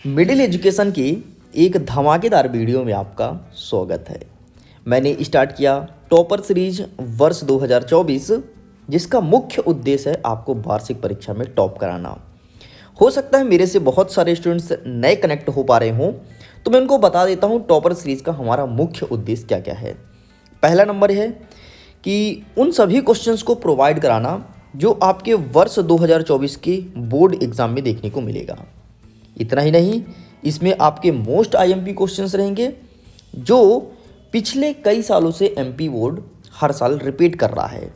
Middle education की एक धमाकेदार वीडियो में आपका स्वागत है। मैंने स्टार्ट किया टॉपर सीरीज वर्ष 2024, जिसका मुख्य उद्देश्य है आपको वार्षिक परीक्षा में टॉप कराना। हो सकता है मेरे से बहुत सारे स्टूडेंट्स नए कनेक्ट हो पा रहे हों, तो मैं उनको बता देता हूं टॉपर सीरीज का हमारा मुख्य उद्देश्य क्या क्या है। पहला नंबर है कि उन सभी क्वेश्चंस को प्रोवाइड कराना जो आपके वर्ष 2024 के बोर्ड एग्जाम में देखने को मिलेगा। इतना ही नहीं, इसमें आपके मोस्ट आईएमपी क्वेश्चंस रहेंगे जो पिछले कई सालों से एमपी बोर्ड हर साल रिपीट कर रहा है।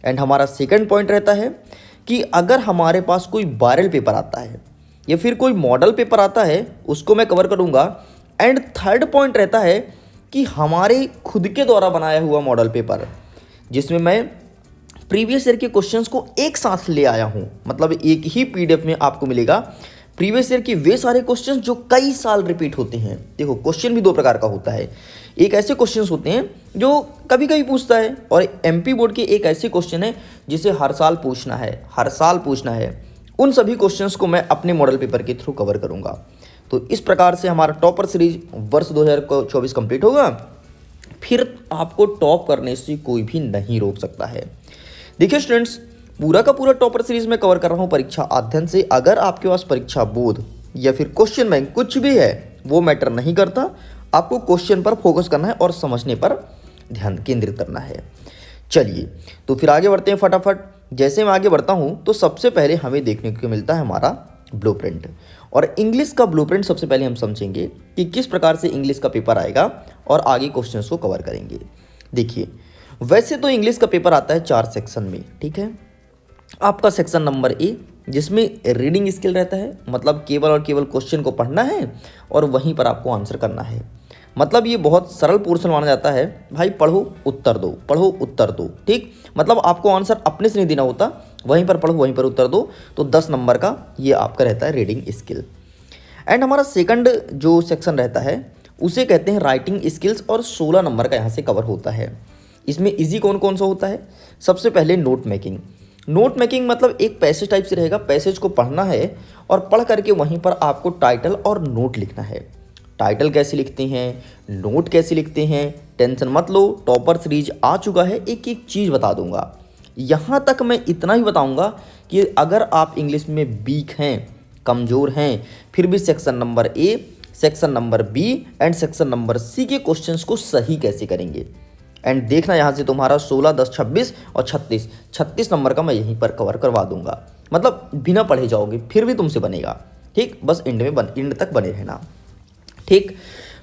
एंड हमारा सेकंड पॉइंट रहता है कि अगर हमारे पास कोई वायरल पेपर आता है या फिर कोई मॉडल पेपर आता है, उसको मैं कवर करूंगा। एंड थर्ड पॉइंट रहता है कि हमारे खुद के द्वारा बनाया हुआ मॉडल पेपर, जिसमें मैं प्रीवियस ईयर के क्वेश्चंस को एक साथ ले आया हूं, मतलब एक ही पीडीएफ में आपको मिलेगा प्रीवियस ईयर के वे सारे क्वेश्चंस जो कई साल रिपीट होते हैं। देखो, क्वेश्चन भी दो प्रकार का होता है। एक ऐसे क्वेश्चंस होते हैं जो कभी कभी पूछता है, और एमपी बोर्ड के एक ऐसे क्वेश्चन है जिसे हर साल पूछना है। उन सभी क्वेश्चंस को मैं अपने मॉडल पेपर के थ्रू कवर करूंगा। तो इस प्रकार से हमारा टॉपर सीरीज वर्ष 2024 कंप्लीट होगा। फिर आपको टॉप करने से कोई भी नहीं रोक सकता है। देखिए स्टूडेंट्स, पूरा का पूरा टॉपर सीरीज में कवर कर रहा हूं परीक्षा अध्ययन से। अगर आपके पास परीक्षा बोध या फिर क्वेश्चन बैंक कुछ भी है, वो मैटर नहीं करता। आपको क्वेश्चन पर फोकस करना है और समझने पर ध्यान केंद्रित करना है। चलिए तो फिर आगे बढ़ते हैं फटाफट। जैसे मैं आगे बढ़ता हूं तो सबसे पहले हमें देखने को मिलता है हमारा ब्लूप्रिंट। और इंग्लिश का ब्लूप्रिंट सबसे पहले हम समझेंगे कि किस प्रकार से इंग्लिश का पेपर आएगा और आगे क्वेश्चंस को कवर करेंगे। देखिए, वैसे तो इंग्लिश का पेपर आता है 4 सेक्शन में, ठीक है। आपका सेक्शन नंबर ए, जिसमें रीडिंग स्किल रहता है, मतलब केवल और केवल क्वेश्चन को पढ़ना है और वहीं पर आपको आंसर करना है। मतलब ये बहुत सरल पोर्शन माना जाता है। भाई पढ़ो उत्तर दो, ठीक। मतलब आपको आंसर अपने से नहीं देना होता, वहीं पर पढ़ो वहीं पर उत्तर दो। तो 10 नंबर का ये आपका रहता है रीडिंग स्किल। एंड हमारा सेकंड जो सेक्शन रहता है उसे कहते हैं राइटिंग स्किल्स, और 16 नंबर का यहाँ से कवर होता है। इसमें इजी कौन कौन सा होता है? सबसे पहले नोट मेकिंग मतलब एक पैसेज टाइप से रहेगा। पैसेज को पढ़ना है और पढ़ करके वहीं पर आपको टाइटल और नोट लिखना है। टाइटल कैसे लिखते हैं, नोट कैसे लिखते हैं, टेंशन मत लो, टॉपर सीरीज आ चुका है, एक एक चीज़ बता दूंगा। यहाँ तक मैं इतना ही बताऊंगा कि अगर आप इंग्लिश में वीक हैं, कमज़ोर हैं, फिर भी section number A, section number B and section number C के क्वेश्चंस को सही कैसे करेंगे। एंड देखना यहाँ से तुम्हारा 16, 10, 26 और 36 नंबर का मैं यहीं पर कवर करवा दूंगा। मतलब बिना पढ़े जाओगे फिर भी तुमसे बनेगा, ठीक। बस एंड तक बने रहना, ठीक।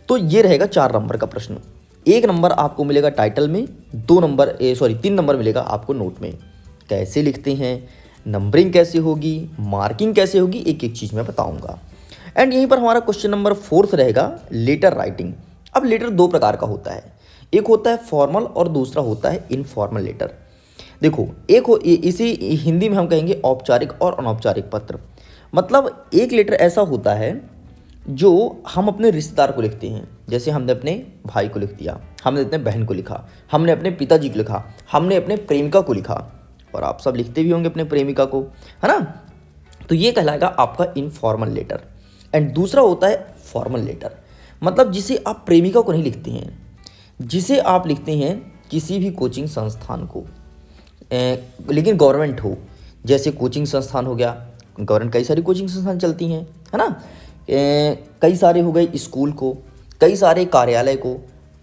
तो ये रहेगा 4 नंबर का प्रश्न। 1 नंबर आपको मिलेगा टाइटल में, 3 नंबर मिलेगा आपको नोट में। कैसे लिखते हैं, नंबरिंग कैसे होगी, मार्किंग कैसे होगी, एक एक चीज़ मैं बताऊंगा। एंड यहीं पर हमारा क्वेश्चन नंबर 4 रहेगा लेटर राइटिंग। अब लेटर 2 प्रकार का होता है, एक होता है फॉर्मल और दूसरा होता है इनफॉर्मल लेटर। देखो, इसी हिंदी में हम कहेंगे औपचारिक और अनौपचारिक पत्र। मतलब एक लेटर ऐसा होता है जो हम अपने रिश्तेदार को लिखते हैं। जैसे हमने अपने भाई को लिख दिया, हमने अपने बहन को लिखा, हमने अपने पिताजी को लिखा, हमने अपने प्रेमिका को लिखा, और आप सब लिखते भी होंगे अपने प्रेमिका को, है ना। तो ये कहलाएगा आपका इनफॉर्मल लेटर। एंड दूसरा होता है फॉर्मल लेटर, मतलब जिसे आप प्रेमिका को नहीं लिखते हैं, जिसे आप लिखते हैं किसी भी कोचिंग संस्थान को, लेकिन गवर्नमेंट हो। जैसे कोचिंग संस्थान हो गया, गवर्नमेंट कई सारी कोचिंग संस्थान चलती हैं, है ना। कई सारे हो गए स्कूल को, कई सारे कार्यालय को,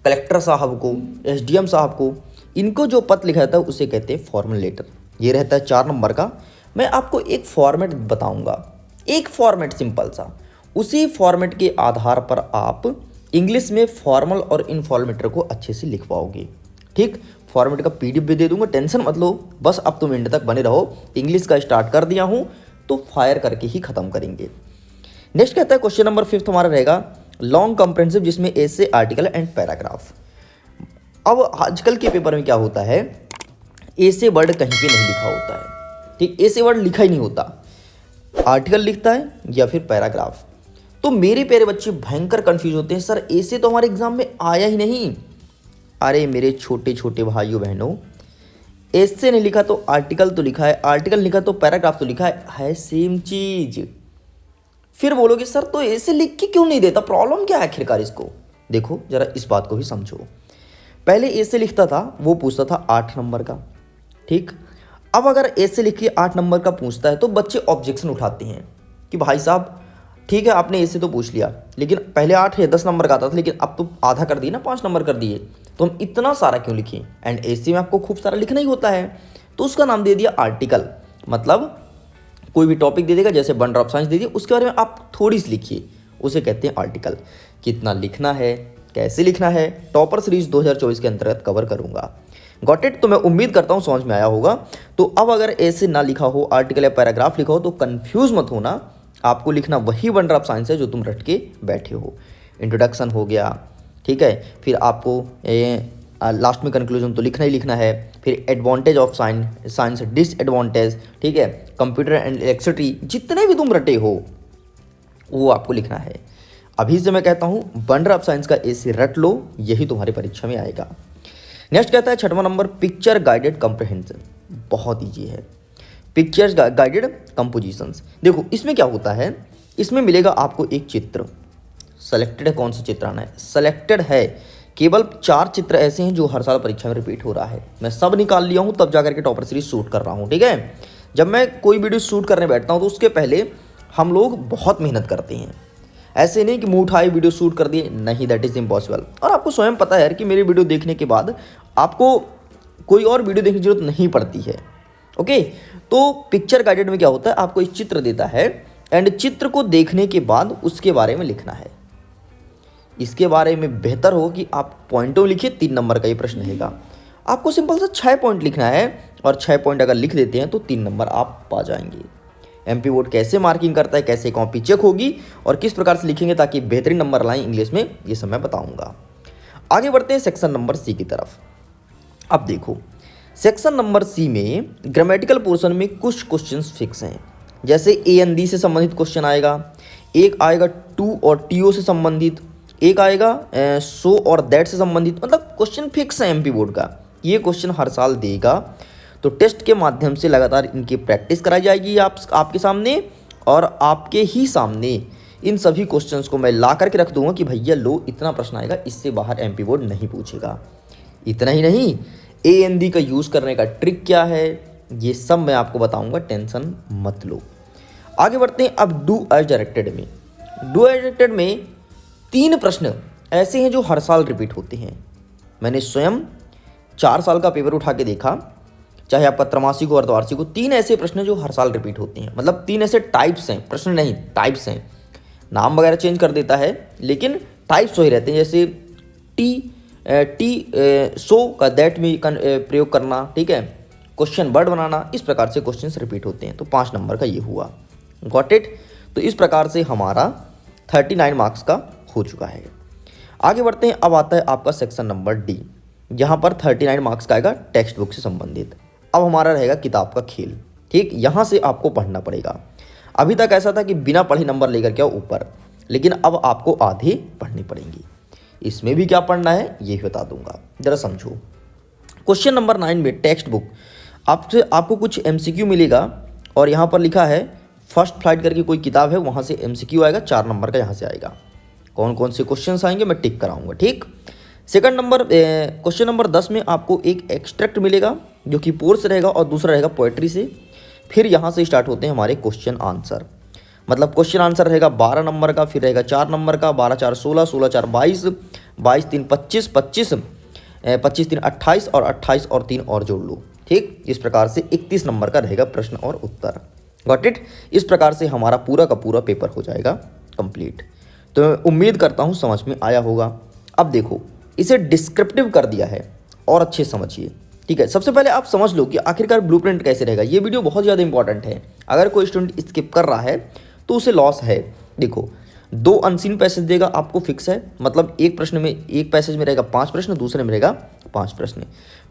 कलेक्टर साहब को, एसडीएम साहब को, इनको जो पत्र लिखा जाता है उसे कहते हैं फॉर्मल लेटर। ये रहता है 4 नंबर का। मैं आपको एक फॉर्मेट बताऊंगा, एक फॉर्मेट सिंपल सा, उसी फॉर्मेट के आधार पर आप इंग्लिश में फॉर्मल और इनफॉर्मल लेटर को अच्छे से लिख पाओगे, ठीक। फॉर्मेट का पीडीएफ भी दे दूंगा, टेंशन मत लो, बस अब तुम एंड तक बने रहो। इंग्लिश का स्टार्ट कर दिया हूं तो फायर करके ही खत्म करेंगे। नेक्स्ट कहता है क्वेश्चन नंबर 5 हमारा रहेगा लॉन्ग कॉम्प्रिहेंसिव, जिसमें एसे, आर्टिकल एंड पैराग्राफ। अब आजकल के पेपर में क्या होता है, एसे वर्ड कहीं पे नहीं लिखा होता है, ठीक। एसे वर्ड लिखा ही नहीं होता, आर्टिकल लिखता है या फिर पैराग्राफ। तो मेरे प्यारे बच्चे भयंकर कंफ्यूज होते हैं, सर ऐसे तो हमारे एग्जाम में आया ही नहीं। अरे मेरे छोटे छोटे भाइयों बहनों, ऐसे नहीं लिखा तो आर्टिकल तो लिखा है, आर्टिकल लिखा तो पैराग्राफ तो लिखा है सेम चीज। फिर बोलोगे सर तो ऐसे लिख के क्यों नहीं देता, प्रॉब्लम क्या है आखिरकार इसको। देखो जरा इस बात को भी समझो। पहले ऐसे लिखता था, वो पूछता था 8 नंबर का, ठीक। अब अगर ऐसे लिख के 8 नंबर का पूछता है तो बच्चे ऑब्जेक्शन उठाते हैं कि भाई साहब ठीक है आपने ऐसे तो पूछ लिया, लेकिन पहले 8 है 10 नंबर का आता था, लेकिन अब तो आधा कर दिए ना, 5 नंबर कर दिए, तो हम इतना सारा क्यों लिखें। एंड ऐसे में आपको खूब सारा लिखना ही होता है, तो उसका नाम दे दिया आर्टिकल। मतलब कोई भी टॉपिक दे देगा, जैसे बंडर ऑफ साइंस दे दिया, उसके बारे में आप थोड़ी सी लिखिए, उसे कहते हैं आर्टिकल। कितना लिखना है, कैसे लिखना है, टॉपर सीरीज 2024 के अंतर्गत कवर करूंगा। Got it. तो मैं उम्मीद करता हूं समझ में आया होगा। तो अब अगर ऐसे ना लिखा हो, आर्टिकल या पैराग्राफ लिखा हो, तो कंफ्यूज मत होना, आपको लिखना वही बंडर ऑफ साइंस है जो तुम रट के बैठे हो। इंट्रोडक्शन हो गया, ठीक है, फिर आपको लास्ट में कंक्लूजन तो लिखना ही लिखना है, फिर एडवांटेज ऑफ साइंस, डिसएडवांटेज, ठीक है, कंप्यूटर एंड इलेक्ट्रिसिटी, जितने भी तुम रटे हो वो आपको लिखना है। अभी से मैं कहता हूँ बंडर ऑफ साइंस का ऐसे रट लो, यही तुम्हारी परीक्षा में आएगा। नेक्स्ट कहता है 6वां नंबर, पिक्चर गाइडेड कॉम्प्रिहेंशन। बहुत ईजी है, पिक्चर्स गाइडेड कंपोजिशंस। देखो इसमें क्या होता है, इसमें मिलेगा आपको एक चित्र, सेलेक्टेड है कौन सा चित्र आना है, सेलेक्टेड है केवल 4 चित्र ऐसे हैं जो हर साल परीक्षा में रिपीट हो रहा है। मैं सब निकाल लिया हूँ तब जाकर के टॉपर सीरीज शूट कर रहा हूँ, ठीक है। जब मैं कोई वीडियो शूट करने बैठता हूँ तो उसके पहले हम लोग बहुत मेहनत करते हैं, ऐसे नहीं कि मुंह उठाए वीडियो शूट कर दिए, नहीं, दैट इज़ इम्पॉसिबल। और आपको स्वयं पता है यार कि मेरी वीडियो देखने के बाद आपको कोई और वीडियो देखने की जरूरत नहीं पड़ती है, ओके। तो पिक्चर गाइडेड में क्या होता है, आपको एक चित्र देता है एंड चित्र को देखने के बाद उसके बारे में लिखना है। इसके बारे में बेहतर हो कि आप पॉइंटों में लिखिए, 3 नंबर का ये प्रश्न रहेगा। आपको सिंपल सा 6 पॉइंट लिखना है और 6 पॉइंट अगर लिख देते हैं तो 3 नंबर आप पा जाएंगे। एमपी बोर्ड कैसे मार्किंग करता है, कैसे कॉपी चेक होगी और किस प्रकार से लिखेंगे ताकि बेहतरीन नंबर लाएं इंग्लिश में, ये सब मैं बताऊंगा। आगे बढ़ते हैं सेक्शन नंबर सी की तरफ। अब देखो सेक्शन नंबर सी में ग्रामेटिकल पोर्शन में कुछ क्वेश्चंस फिक्स हैं, जैसे ए एन डी से संबंधित क्वेश्चन आएगा, एक आएगा टू और टीओ से संबंधित, एक आएगा सो और दैट से संबंधित। मतलब क्वेश्चन फिक्स है एमपी बोर्ड का, ये क्वेश्चन हर साल देगा। तो टेस्ट के माध्यम से लगातार इनकी प्रैक्टिस कराई जाएगी आपके सामने, और आपके ही सामने इन सभी क्वेश्चंस को मैं ला करके रख दूंगा कि भैया लो इतना प्रश्न आएगा, इससे बाहर एमपी बोर्ड नहीं पूछेगा। इतना ही नहीं, ए एन डी का यूज़ करने का ट्रिक क्या है, ये सब मैं आपको बताऊंगा, टेंशन मत लो। आगे बढ़ते हैं अब डू एज डायरेक्टेड में। डू एज डायरेक्टेड में 3 प्रश्न ऐसे हैं जो हर साल रिपीट होते हैं। मैंने स्वयं 4 साल का पेपर उठा के देखा, चाहे आपका त्रैमासिक हो अर्धवार्षिक हो, 3 ऐसे प्रश्न जो हर साल रिपीट होते हैं। मतलब 3 ऐसे टाइप्स हैं, प्रश्न नहीं टाइप्स हैं, नाम वगैरह चेंज कर देता है लेकिन टाइप्स वही रहते हैं। जैसे टी सो का दैट में प्रयोग करना, ठीक है, क्वेश्चन वर्ड बनाना, इस प्रकार से क्वेश्चंस रिपीट होते हैं। तो 5 नंबर का ये हुआ, गॉट इट। तो इस प्रकार से हमारा 39 मार्क्स का हो चुका है। आगे बढ़ते हैं, अब आता है आपका सेक्शन नंबर डी, यहाँ पर 39 मार्क्स का आएगा टेक्स्ट बुक से संबंधित। अब हमारा रहेगा किताब का खेल, ठीक, यहाँ से आपको पढ़ना पड़ेगा। अभी तक ऐसा था कि बिना पढ़े नंबर लेकर के आओ ऊपर, लेकिन अब आपको आधे पढ़ने पड़ेंगे। इसमें भी क्या पढ़ना है ये बता दूंगा, जरा समझो। क्वेश्चन नंबर 9 में टेक्स्ट बुक आपको कुछ एमसीक्यू मिलेगा और यहाँ पर लिखा है फर्स्ट फ्लाइट करके कोई किताब है, वहाँ से एमसीक्यू आएगा, 4 नंबर का यहाँ से आएगा। कौन कौन से क्वेश्चंस आएंगे मैं टिक कराऊंगा, ठीक। सेकंड नंबर क्वेश्चन नंबर 10 में आपको एक एक्सट्रैक्ट मिलेगा जो कि पोर से रहेगा और दूसरा रहेगा पोएट्री से। फिर यहाँ से स्टार्ट होते हैं हमारे क्वेश्चन आंसर। मतलब क्वेश्चन आंसर रहेगा 12 नंबर का, फिर रहेगा 4 नंबर का, 12 4 16, 16 4 22, 22 3 25, 25 25 3 28 और 28 और 3 और जोड़ लो, ठीक। इस प्रकार से 31 नंबर का रहेगा प्रश्न और उत्तर, गॉट इट। इस प्रकार से हमारा पूरा का पूरा पेपर हो जाएगा कंप्लीट। तो मैं उम्मीद करता हूँ समझ में आया होगा। अब देखो इसे डिस्क्रिप्टिव कर दिया है और अच्छे समझिए, ठीक है। सबसे पहले आप समझ लो कि आखिरकार ब्लूप्रिंट कैसे रहेगा। ये वीडियो बहुत ज़्यादा इंपॉर्टेंट है, अगर कोई स्टूडेंट स्किप कर रहा है तो उसे लॉस है। देखो 2 अनसीन पैसेज देगा आपको फिक्स है, मतलब एक प्रश्न में, एक पैसेज में रहेगा 5 प्रश्न, दूसरे में रहेगा 5 प्रश्न।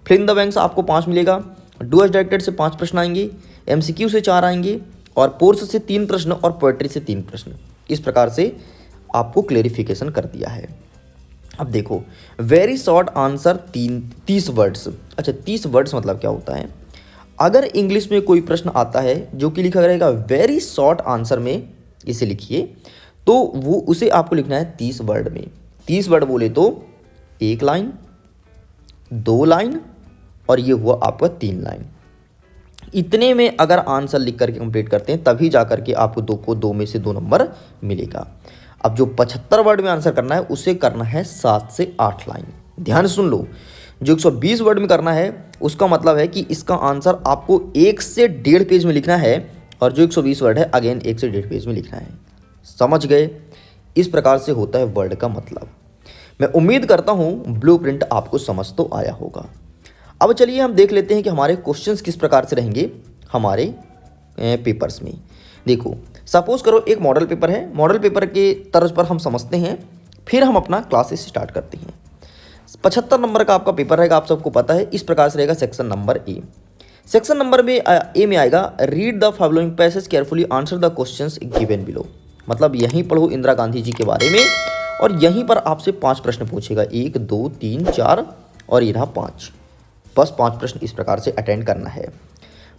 फिल इन द ब्लैंक्स आपको 5 मिलेगा, डू एज डायरेक्टेड से 5 प्रश्न आएंगे, एमसीक्यू से 4 आएंगे और पोर्स से 3 प्रश्न और पोएट्री से 3 प्रश्न। इस प्रकार से आपको क्लेरिफिकेशन कर दिया है। अब देखो वेरी शॉर्ट आंसर 30 वर्ड्स। अच्छा 30 वर्ड्स मतलब क्या होता है, अगर इंग्लिश में कोई प्रश्न आता है जो कि लिखा रहेगा वेरी शॉर्ट आंसर में, इसे लिखिए। तो वो उसे आपको लिखना है 30 वर्ड में। 30 वर्ड बोले तो 1 लाइन, 2 लाइन और ये हुआ आपका 3 लाइन। इतने में अगर आंसर लिख करके कंप्लीट करते हैं तभी जा करके आपको 2 में से 2 नंबर मिलेगा। अब जो 75 वर्ड में आंसर करना है उसे करना है 7 से 8 लाइन। ध्यान सुन लो, जो 120 वर्ड में करना है उसका मतलब है कि इसका आंसर आपको 1 से 1.5 पेज में लिखना है, और जो 120 वर्ड है अगेन 1 से 1.5 पेज में लिखना है। समझ गए? इस प्रकार से होता है वर्ड का मतलब। मैं उम्मीद करता हूँ ब्लूप्रिंट आपको समझ तो आया होगा। अब चलिए हम देख लेते हैं कि हमारे क्वेश्चंस किस प्रकार से रहेंगे हमारे पेपर्स में। देखो, सपोज करो एक मॉडल पेपर है, मॉडल पेपर के तर्ज पर हम समझते हैं, फिर हम अपना क्लासेस स्टार्ट करते हैं। 75 नंबर का आपका पेपर रहेगा, आप सबको पता है। इस प्रकार से रहेगा section number A. Section number में ए में आएगा read the following passage carefully answer the questions given below. मतलब यहीं पढ़ो इंदिरा गांधी जी के बारे में, और यहीं पर आपसे 5 प्रश्न पूछेगा, 1 2 3 4 और ये रहा 5। बस 5 प्रश्न इस प्रकार से अटेंड करना है।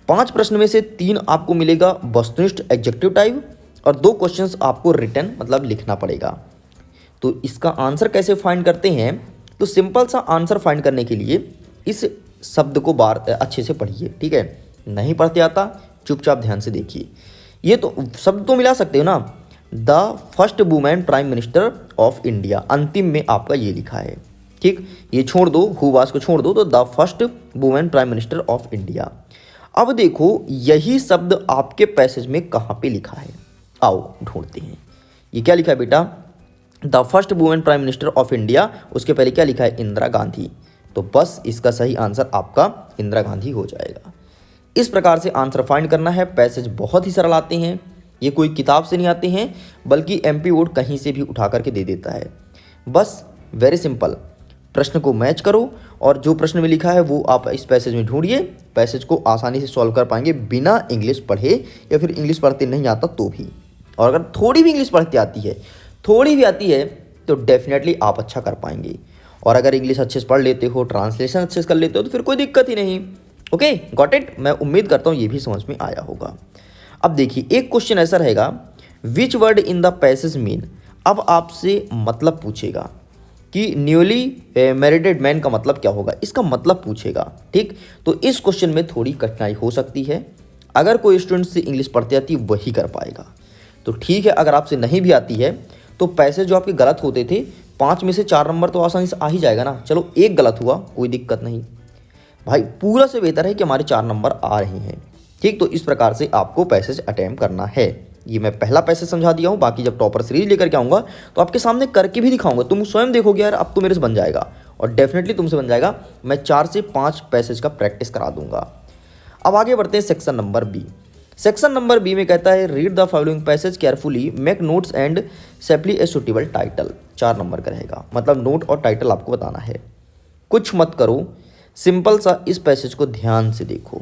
5 प्रश्न में से 3 आपको मिलेगा वस्तुनिष्ठ एडजेक्टिव टाइप, और 2 क्वेश्चंस आपको रिटन मतलब लिखना पड़ेगा। तो इसका आंसर कैसे फाइंड करते हैं? तो सिंपल सा आंसर फाइंड करने के लिए इस शब्द को बार अच्छे से पढ़िए, ठीक है? नहीं पढ़ते आता चुपचाप ध्यान से देखिए। ये तो शब्द तो मिला सकते हो ना, the first women prime minister of India, अंतिम में आपका ये लिखा है, ठीक? ये छोड़ दो, हु वाज को छोड़ दो, तो the first women prime minister of India. अब देखो यही शब्द आपके पैसेज में कहाँ पे लिखा है, आओ ढूंढते हैं। ये क्या लिखा है बेटा? The first women prime minister of India, उसके पहले क्या लिखा है? इंदिरा गांधी। तो बस इसका सही आंसर आपका इंदिरा गांधी हो जाएगा। इस प्रकार से आंसर फाइंड करना है। पैसेज बहुत ही सरल आते हैं, ये कोई किताब से नहीं आते हैं, बल्कि एमपी बोर्ड कहीं से भी उठा करके दे देता है। बस वेरी सिंपल, प्रश्न को मैच करो और जो प्रश्न में लिखा है वो आप इस पैसेज में ढूंढिए। पैसेज को आसानी से सॉल्व कर पाएंगे बिना इंग्लिश पढ़े, या फिर इंग्लिश पढ़ते नहीं आता तो भी। और अगर थोड़ी भी इंग्लिश पढ़ते आती है, थोड़ी भी आती है, तो डेफिनेटली आप अच्छा कर पाएंगे। और अगर इंग्लिश अच्छे से पढ़ लेते हो, ट्रांसलेशन अच्छे से कर लेते हो, तो फिर कोई दिक्कत ही नहीं। Okay, got it? मैं उम्मीद करता हूँ ये भी समझ में आया होगा। अब देखिए एक क्वेश्चन ऐसा रहेगा, which word in the passage mean. अब आपसे मतलब पूछेगा कि न्यूली मैरिडेड मैन का मतलब क्या होगा, इसका मतलब पूछेगा, ठीक? तो इस क्वेश्चन में थोड़ी कठिनाई हो सकती है। अगर कोई स्टूडेंट से इंग्लिश पढ़ती आती है वही कर पाएगा, तो ठीक है। अगर आपसे नहीं भी आती है तो पैसेज जो आपके गलत होते थे, 5 में से 4 नंबर तो आसानी से आ ही जाएगा ना। चलो एक गलत हुआ, कोई दिक्कत नहीं भाई, पूरा से बेहतर है कि हमारे 4 नंबर आ रहे हैं, ठीक? तो इस प्रकार से आपको पैसेज अटेम्प्ट करना है। ये मैं पहला पैसेज समझा दिया हूँ, बाकी जब टॉपर सीरीज लेकर के आऊँगा तो आपके सामने करके भी दिखाऊंगा, तुम स्वयं देखोगे यार अब तो मेरे से बन जाएगा, और डेफिनेटली तुमसे बन जाएगा। मैं 4 से 5 पैसेज का प्रैक्टिस करा दूंगा। अब आगे बढ़ते हैं section number B. Section number B में कहता है read the following passage carefully, make notes and supply a suitable title. 4 number का रहेगा, मतलब नोट और टाइटल आपको बताना है। कुछ मत करो, सिंपल सा इस पैसेज को ध्यान से देखो,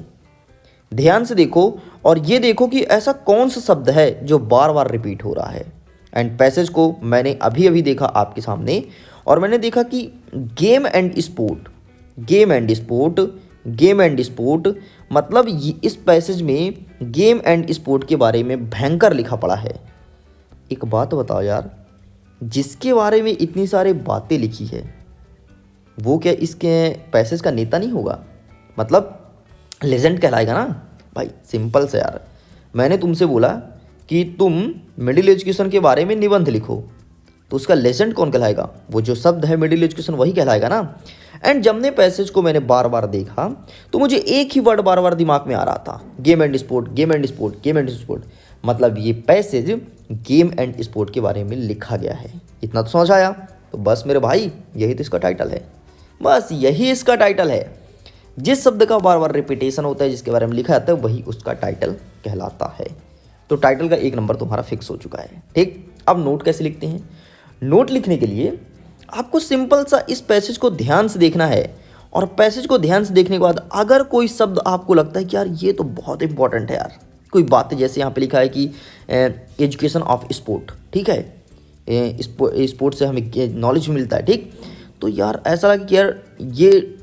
ध्यान से देखो, और ये देखो कि ऐसा कौन सा शब्द है जो बार बार रिपीट हो रहा है। एंड पैसेज को मैंने अभी अभी देखा आपके सामने, और मैंने देखा कि game and sport, game and sport, game and sport, मतलब इस पैसेज में गेम एंड स्पोर्ट के बारे में भयंकर लिखा पड़ा है। एक बात बताओ यार, जिसके बारे में इतनी सारी बातें लिखी है वो क्या इसके पैसेज का नेता नहीं होगा? मतलब लेजेंड कहलाएगा ना भाई। सिंपल से यार, मैंने तुमसे बोला कि तुम मिडिल एजुकेशन के बारे में निबंध लिखो, तो उसका लेजेंड कौन कहलाएगा? वो जो शब्द है मिडिल एजुकेशन वही कहलाएगा ना। एंड जब ने पैसेज को मैंने बार बार देखा तो मुझे एक ही वर्ड बार बार दिमाग में आ रहा था, game and sport, game and sport, game and sport. मतलब ये पैसेज गेम एंड स्पोर्ट के बारे में लिखा गया है। इतना तो समझ आया? तो बस मेरे भाई यही तो इसका टाइटल है, बस यही इसका टाइटल है। जिस शब्द का बार बार रिपीटेशन होता है, जिसके बारे में लिखा जाता है, वही उसका टाइटल कहलाता है। तो टाइटल का 1 नंबर तुम्हारा फिक्स हो चुका है, ठीक? अब नोट कैसे लिखते हैं? नोट लिखने के लिए आपको सिंपल सा इस पैसेज को ध्यान से देखना है, और पैसेज को ध्यान से देखने के बाद अगर कोई शब्द आपको लगता है कि यार ये तो बहुत इंपॉर्टेंट है यार, कोई बात, जैसे यहाँ पे लिखा है कि एजुकेशन ऑफ स्पोर्ट, ठीक है, स्पोर्ट से हमें नॉलेज मिलता है, ठीक? तो यार ऐसा लगे कि यार ये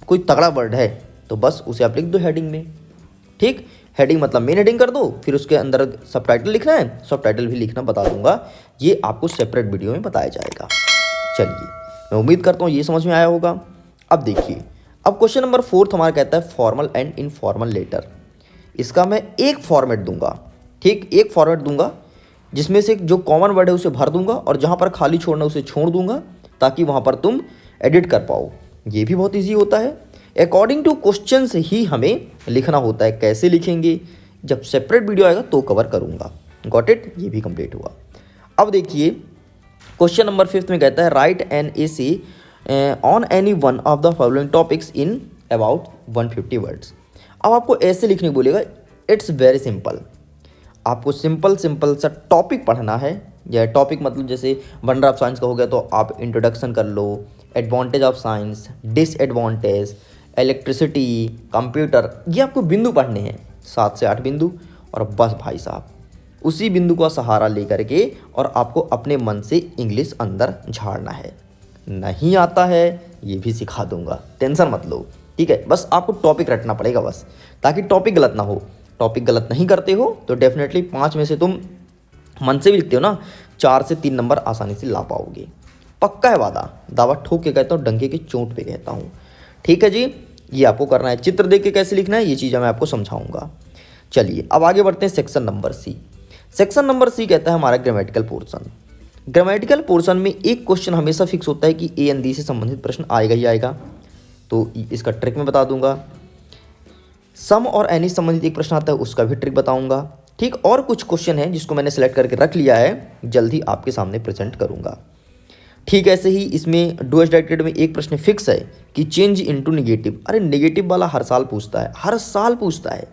कोई तगड़ा वर्ड है, तो बस उसे आप लिख दो हेडिंग में, ठीक? हेडिंग मतलब मेन हेडिंग कर दो, फिर उसके अंदर सबटाइटल लिखना है, सबटाइटल भी लिखना बता दूंगा, ये आपको सेपरेट वीडियो में बताया जाएगा। चलिए, मैं उम्मीद करता हूँ ये समझ में आया होगा। अब देखिए, अब क्वेश्चन नंबर 4 हमारा कहता है फॉर्मल एंड इनफॉर्मल लेटर। इसका मैं एक फॉर्मेट दूंगा, ठीक, एक फॉर्मेट दूंगा जिसमें से जो कॉमन वर्ड है उसे भर दूंगा और जहाँ पर खाली छोड़ना उसे छोड़ दूंगा, ताकि वहाँ पर तुम एडिट कर पाओ। ये भी बहुत ईजी होता है। अकॉर्डिंग टू क्वेश्चन ही हमें लिखना होता है। कैसे लिखेंगे, जब सेपरेट वीडियो आएगा तो कवर करूँगा। गॉट इट, ये भी कंप्लीट हुआ। अब देखिए, क्वेश्चन नंबर 5 में कहता है right an essay on any one of the following topics in about 150 words. अब आपको ऐसे लिखने को बोलेगा। इट्स वेरी सिंपल, आपको सिंपल सा टॉपिक पढ़ना है। या टॉपिक मतलब जैसे वंडर ऑफ साइंस का हो गया तो आप इंट्रोडक्शन कर लो, advantage of science, disadvantage, electricity, computer, ये आपको बिंदु पढ़ने हैं, 7 से 8 बिंदु। और बस भाई साहब, उसी बिंदु का सहारा लेकर के और आपको अपने मन से इंग्लिश अंदर झाड़ना है। नहीं आता है ये भी सिखा दूंगा, टेंशन मत लो, ठीक है। बस आपको टॉपिक रटना पड़ेगा बस, ताकि टॉपिक गलत ना हो। टॉपिक गलत नहीं करते हो तो डेफिनेटली 5 में से तुम मन से भी लिखते हो ना, 4 से 3 नंबर आसानी से ला पाओगे। पक्का है वादा, दावा ठोक के कहता हूँ, डंके की चोट पे कहता हूँ, ठीक है जी। ये आपको करना है। चित्र देख के कैसे लिखना है ये चीज़ें मैं आपको समझाऊंगा। चलिए, अब आगे बढ़ते हैं section number C. Section number C कहता है हमारा ग्रामेटिकल पोर्शन। ग्रामेटिकल पोर्शन में एक क्वेश्चन हमेशा फिक्स होता है कि ए एन दी से संबंधित प्रश्न आएगा ही आएगा। तो इसका ट्रिक मैं बता दूंगा। सम और एनी से संबंधित एक प्रश्न आता है, उसका भी ट्रिक बताऊंगा, ठीक। और कुछ क्वेश्चन है जिसको मैंने सेलेक्ट करके रख लिया है, जल्द ही आपके सामने प्रेजेंट करूंगा, ठीक। ऐसे ही इसमें डू एज डायरेक्टेड में एक प्रश्न फिक्स है कि चेंज इनटू नेगेटिव। अरे नेगेटिव वाला हर साल पूछता है, हर साल पूछता है।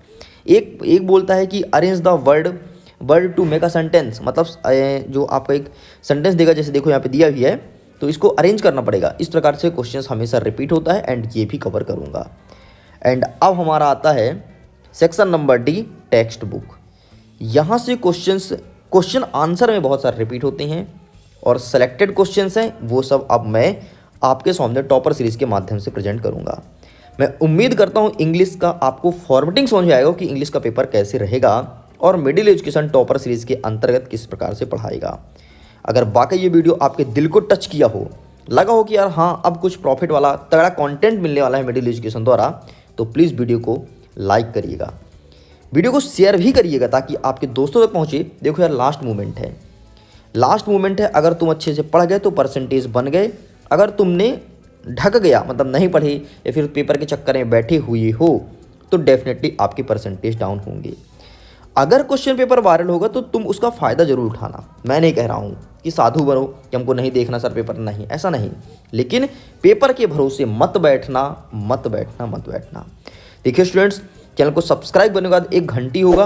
एक बोलता है कि arrange the word to make a sentence, मतलब जो आपका एक सेंटेंस देगा, जैसे देखो यहाँ पे दिया भी है, तो इसको अरेंज करना पड़ेगा। इस प्रकार से क्वेश्चंस हमेशा रिपीट होता है एंड ये भी कवर करूँगा। एंड अब हमारा आता है section number D, text book. यहाँ से क्वेश्चन आंसर में बहुत सारे रिपीट होते हैं और सेलेक्टेड क्वेश्चंस हैं, वो सब अब मैं आपके सामने टॉपर सीरीज के माध्यम से प्रेजेंट करूँगा। मैं उम्मीद करता हूँ इंग्लिश का आपको फॉर्मेटिंग समझ में आएगा कि इंग्लिश का पेपर कैसे रहेगा और मिडिल एजुकेशन टॉपर सीरीज के अंतर्गत किस प्रकार से पढ़ाएगा। अगर वाकई ये वीडियो आपके दिल को टच किया हो, लगा हो कि यार हाँ अब कुछ प्रॉफिट वाला तगड़ा कंटेंट मिलने वाला है मिडिल एजुकेशन द्वारा, तो प्लीज़ वीडियो को लाइक करिएगा, वीडियो को शेयर भी करिएगा ताकि आपके दोस्तों तक पहुँचे। देखो यार, लास्ट मोमेंट है। अगर तुम अच्छे से पढ़ गए तो परसेंटेज बन गए, अगर तुमने ढक गया मतलब नहीं पढ़े या फिर पेपर के चक्कर में बैठे हुए हो तो डेफिनेटली आपके परसेंटेज डाउन होंगे। अगर क्वेश्चन पेपर वायरल होगा तो तुम उसका फ़ायदा जरूर उठाना। मैं नहीं कह रहा हूँ कि साधु बनो कि हमको नहीं देखना सर पेपर, नहीं, ऐसा नहीं, लेकिन पेपर के भरोसे मत बैठना। देखिए स्टूडेंट्स, चैनल को सब्सक्राइब करने के बाद एक घंटी होगा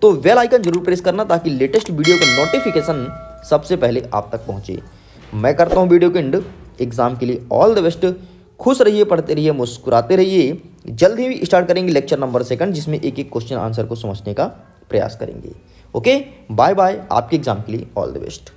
तो बेल आइकन जरूर प्रेस करना ताकि लेटेस्ट वीडियो का नोटिफिकेशन सबसे पहले आप तक पहुँचे। मैं करता हूँ वीडियो के एंड। एग्जाम के लिए ऑल द बेस्ट। खुश रहिए, पढ़ते रहिए, मुस्कुराते रहिए। जल्द ही स्टार्ट करेंगे लेक्चर नंबर 2 जिसमें एक एक क्वेश्चन आंसर को समझने का प्रयास करेंगे। Okay, bye bye. आपके एग्जाम के लिए ऑल द बेस्ट।